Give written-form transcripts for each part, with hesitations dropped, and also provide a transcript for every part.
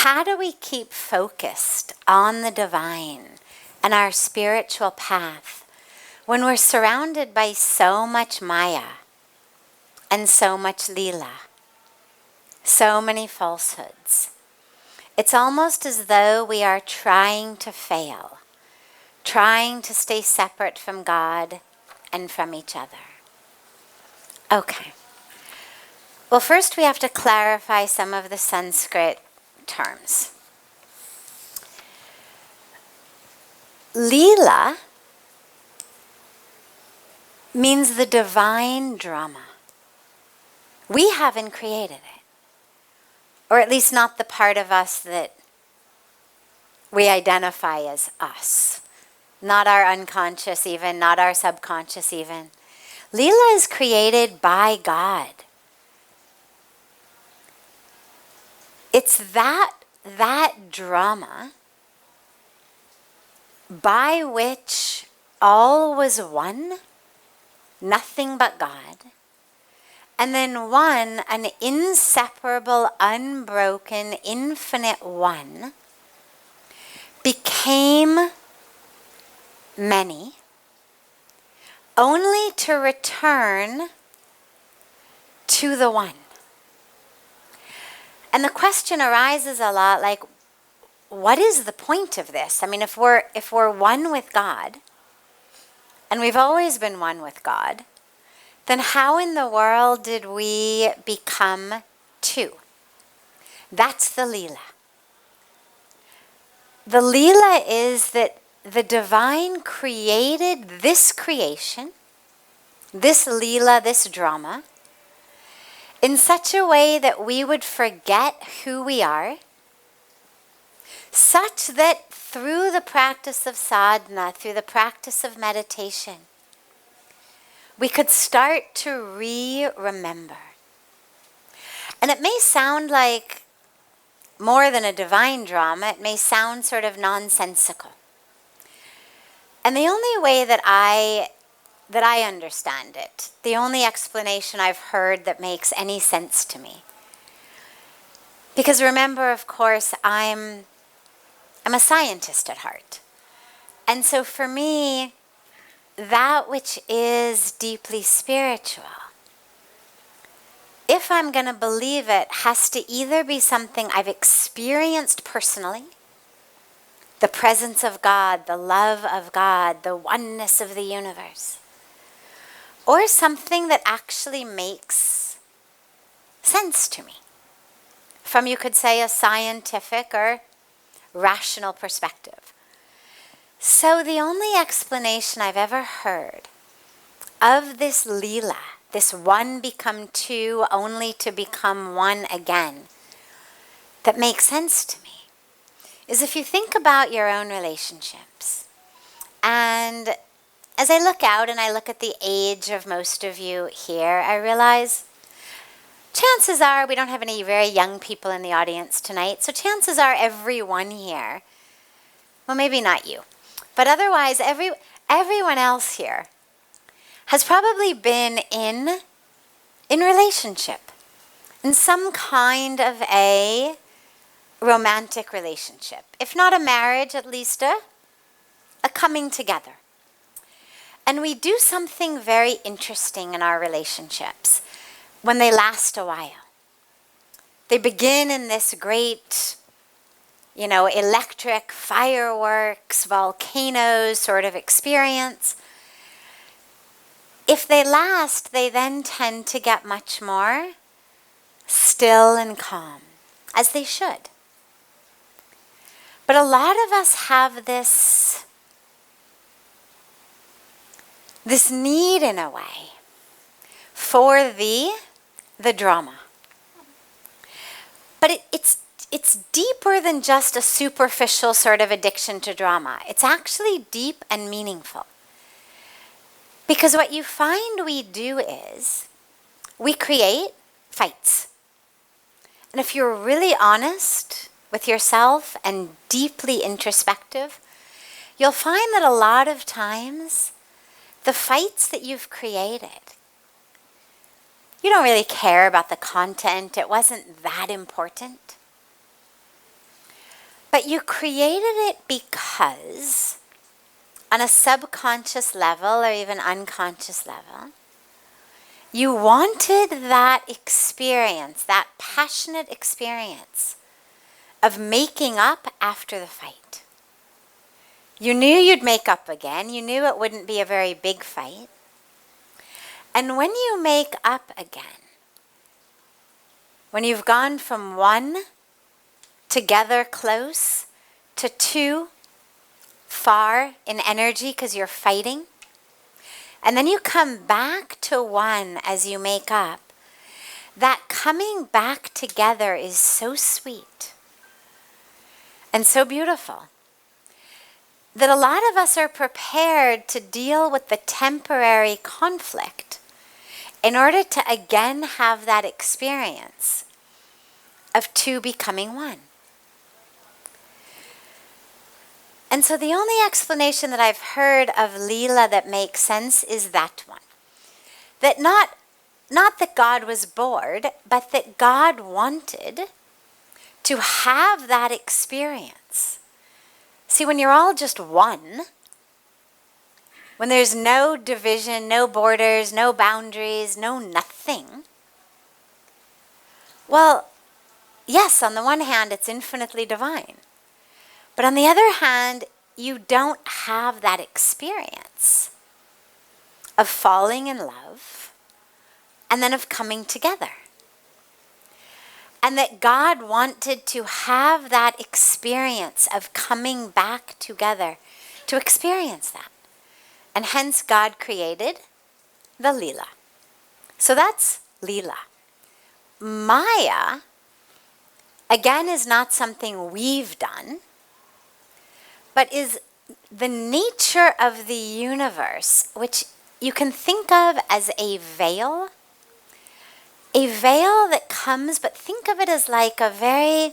how do we keep focused on the divine and our spiritual path when we're surrounded by so much Maya and so much Lila, so many falsehoods? It's almost as though we are trying to fail, trying to stay separate from God and from each other. Okay. Well, first we have to clarify some of the Sanskrit terms. Lila means the divine drama. We haven't created it, or at least not the part of us that we identify as us. Not our unconscious even, not our subconscious even. Lila is created by God. It's that drama by which all was one, nothing but God, and then one, an inseparable, unbroken, infinite one, became many, only to return to the one. And the question arises a lot, like, what is the point of this? I mean, if we're one with God, and we've always been one with God, then how in the world did we become two? That's the Lila. The Lila is that the divine created this creation, this Lila, this drama, in such a way that we would forget who we are, such that through the practice of sadhana, through the practice of meditation, we could start to remember. And it may sound like more than a divine drama, it may sound sort of nonsensical. And the only way that I understand it, the only explanation I've heard that makes any sense to me, because remember, of course, I'm a scientist at heart. And so for me, that which is deeply spiritual, if I'm going to believe it, has to either be something I've experienced personally, the presence of God, the love of God, the oneness of the universe, or something that actually makes sense to me from, you could say, a scientific or rational perspective. So the only explanation I've ever heard of this Lila, this one become two only to become one again, that makes sense to me, is if you think about your own relationships. And as I look out and I look at the age of most of you here, I realize chances are we don't have any very young people in the audience tonight, so chances are everyone here, well, maybe not you, but otherwise everyone else here has probably been in relationship, in some kind of a romantic relationship. If not a marriage, at least a coming together. And we do something very interesting in our relationships when they last a while. They begin in this great, electric fireworks, volcanoes sort of experience. If they last, they then tend to get much more still and calm, as they should. But a lot of us have this need, in a way, for the drama. But it's deeper than just a superficial sort of addiction to drama. It's actually deep and meaningful. Because what you find we do is we create fights. And if you're really honest with yourself and deeply introspective, you'll find that a lot of times the fights that you've created, you don't really care about the content. It wasn't that important. But you created it because, on a subconscious level or even unconscious level, you wanted that experience, that passionate experience of making up after the fight. You knew you'd make up again. You knew it wouldn't be a very big fight. And when you make up again, when you've gone from one together close to two far in energy because you're fighting, and then you come back to one as you make up, that coming back together is so sweet and so beautiful that a lot of us are prepared to deal with the temporary conflict in order to again have that experience of two becoming one. And so the only explanation that I've heard of Lila that makes sense is that one. That not that God was bored, but that God wanted to have that experience. See, when you're all just one, when there's no division, no borders, no boundaries, no nothing, well, yes, on the one hand, it's infinitely divine. But on the other hand, you don't have that experience of falling in love and then of coming together. And that God wanted to have that experience of coming back together to experience that. And hence God created the Lila. So that's Lila. Maya, again, is not something we've done, but is the nature of the universe, which you can think of as a veil that comes, but think of it as like a very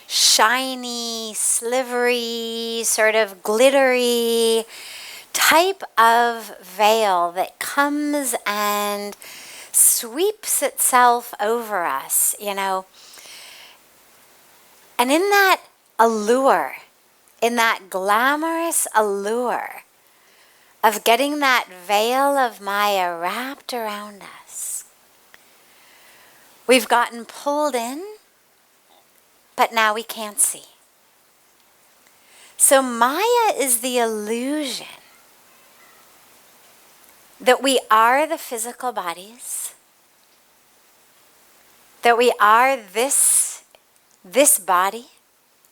shiny, slivery, sort of glittery type of veil that comes and sweeps itself over us, you know. And in that allure, in that glamorous allure of getting that veil of Maya wrapped around us, we've gotten pulled in, but now we can't see. So Maya is the illusion that we are the physical bodies, that we are this body,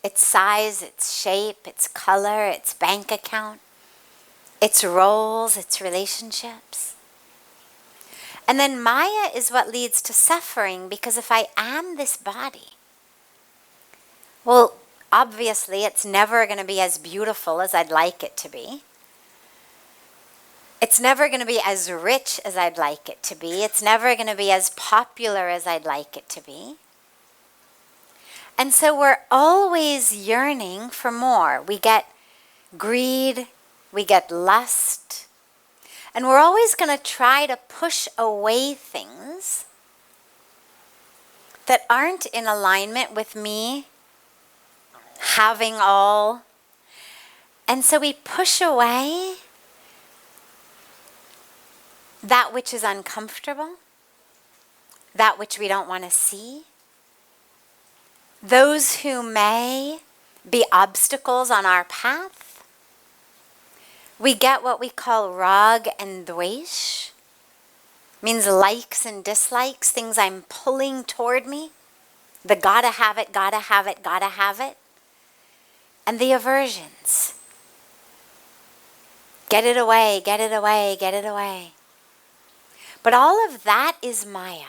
its size, its shape, its color, its bank account, its roles, its relationships. And then Maya is what leads to suffering, because if I am this body, well, obviously it's never going to be as beautiful as I'd like it to be. It's never going to be as rich as I'd like it to be. It's never going to be as popular as I'd like it to be. And so we're always yearning for more. We get greed, we get lust, and we're always going to try to push away things that aren't in alignment with me having all. And so we push away that which is uncomfortable, that which we don't want to see. Those who may be obstacles on our path. We get what we call rag and dvesh. Means likes and dislikes, things I'm pulling toward me. The gotta have it, gotta have it, gotta have it. And the aversions. Get it away, get it away, get it away. But all of that is Maya.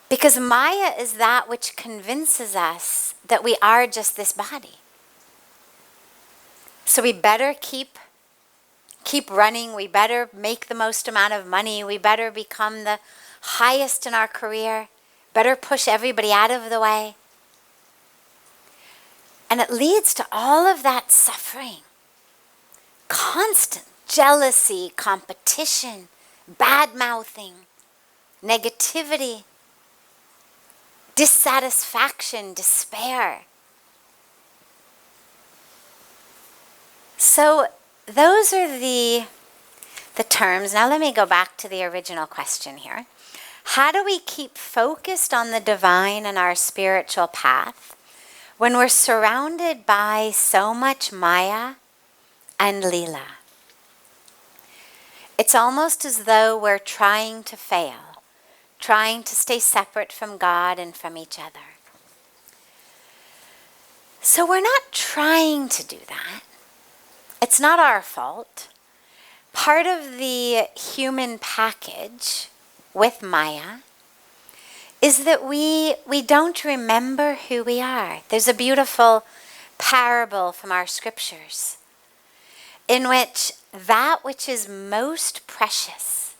Because Maya is that which convinces us that we are just this body. So we better keep running. We better make the most amount of money. We better become the highest in our career. Better push everybody out of the way. And it leads to all of that suffering. Constant jealousy, competition, bad-mouthing, negativity. dissatisfaction, despair. So those are the terms. Now let me go back to the original question here. How do we keep focused on the divine in our spiritual path when we're surrounded by so much Maya and Lila? It's almost as though we're trying to fail, trying to stay separate from God and from each other. So we're not trying to do that. It's not our fault. Part of the human package with Maya is that we don't remember who we are. There's a beautiful parable from our scriptures in which that which is most precious,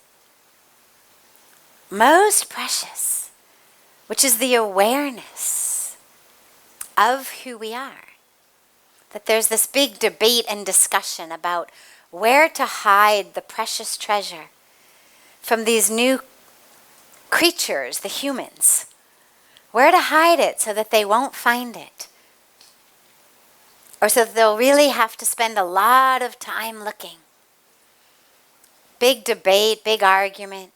which is the awareness of who we are, that there's this big debate and discussion about where to hide the precious treasure from these new creatures, the humans. Where to hide it so that they won't find it. Or so that they'll really have to spend a lot of time looking. Big debate, big argument.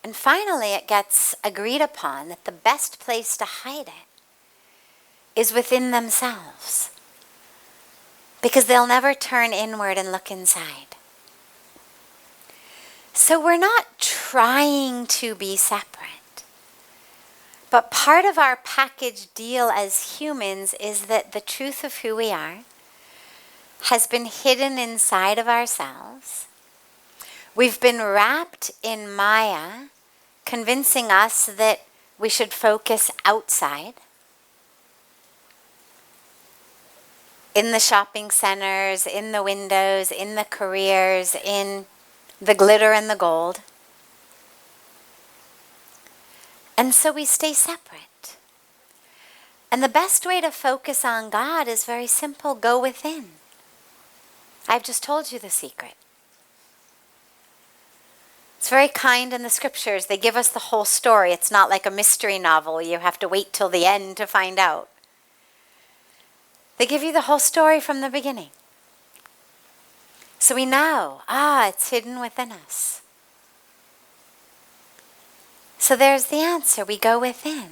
And finally it gets agreed upon that the best place to hide it is within themselves. Because they'll never turn inward and look inside. So we're not trying to be separate. But part of our package deal as humans is that the truth of who we are has been hidden inside of ourselves. We've been wrapped in Maya, convincing us that we should focus outside. In the shopping centers, in the windows, in the careers, in the glitter and the gold. And so we stay separate. And the best way to focus on God is very simple. Go within. I've just told you the secret. It's very kind in the scriptures. They give us the whole story. It's not like a mystery novel. You have to wait till the end to find out. They give you the whole story from the beginning. So we know, it's hidden within us. So there's the answer. We go within.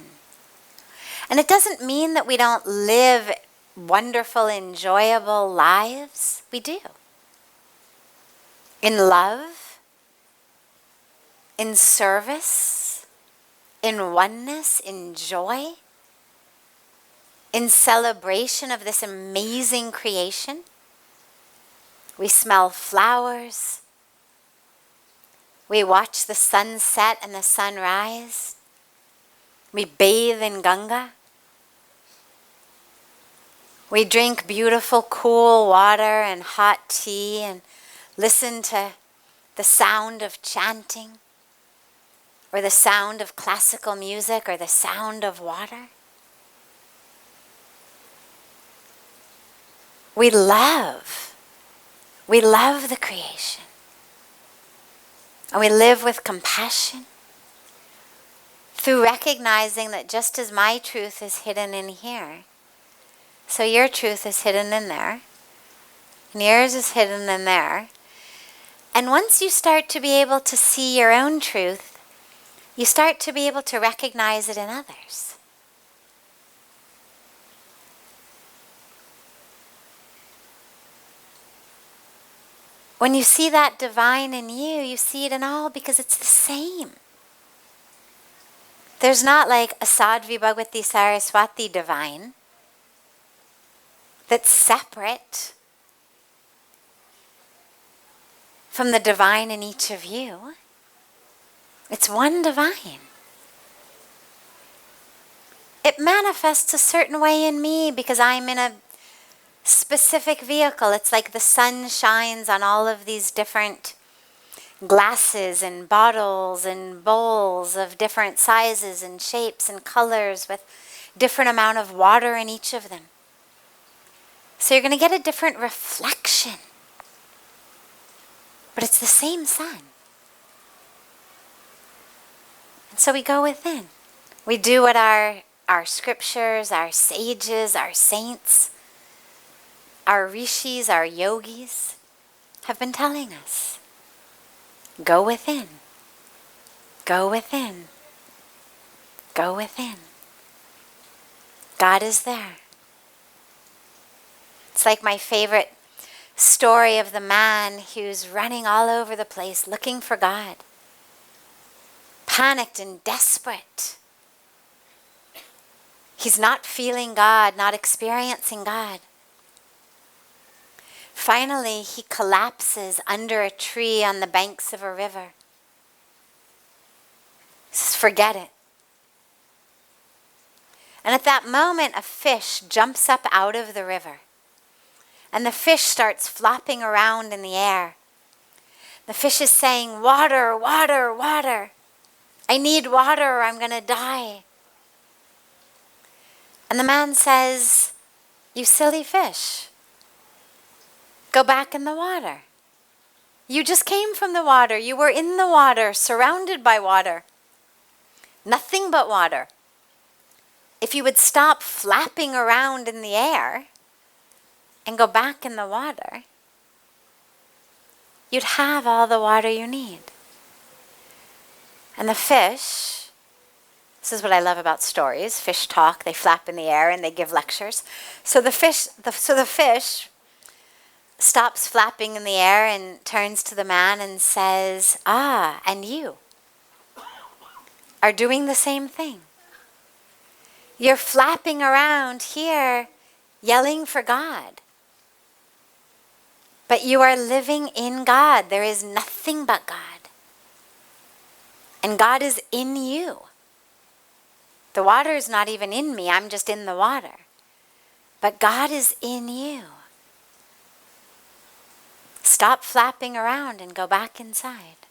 And it doesn't mean that we don't live wonderful, enjoyable lives. We do. In love, in service, in oneness, in joy, in celebration of this amazing creation. We smell flowers. We watch the sun set and the sun rise. We bathe in Ganga. We drink beautiful, cool water and hot tea and listen to the sound of chanting or the sound of classical music or the sound of water. We love the creation. And we live with compassion through recognizing that just as my truth is hidden in here, so your truth is hidden in there, and yours is hidden in there. And once you start to be able to see your own truth, you start to be able to recognize it in others. When you see that divine in you, you see it in all because it's the same. There's not like a Sadhviji Bhagavati Saraswati divine that's separate from the divine in each of you. It's one divine. It manifests a certain way in me because I'm in a specific vehicle. It's like the sun shines on all of these different glasses and bottles and bowls of different sizes and shapes and colors with different amount of water in each of them. So you're going to get a different reflection. But it's the same sun. And so we go within. We do what our scriptures, our sages, our saints, our rishis, our yogis have been telling us. Go within. Go within. Go within. God is there. It's like my favorite story of the man who's running all over the place looking for God. Panicked and desperate. He's not feeling God, not experiencing God. Finally, he collapses under a tree on the banks of a river. He says, forget it. And at that moment, a fish jumps up out of the river. And the fish starts flopping around in the air. The fish is saying, water, water, water. I need water or I'm going to die. And the man says, you silly fish, go back in the water. You just came from the water. You were in the water, surrounded by water. Nothing but water. If you would stop flapping around in the air and go back in the water, you'd have all the water you need. And the fish, this is what I love about stories. Fish talk, they flap in the air and they give lectures. So the fish stops flapping in the air and turns to the man and says, and you are doing the same thing. You're flapping around here yelling for God. But you are living in God. There is nothing but God. And God is in you. The water is not even in me. I'm just in the water. But God is in you. Stop flapping around and go back inside.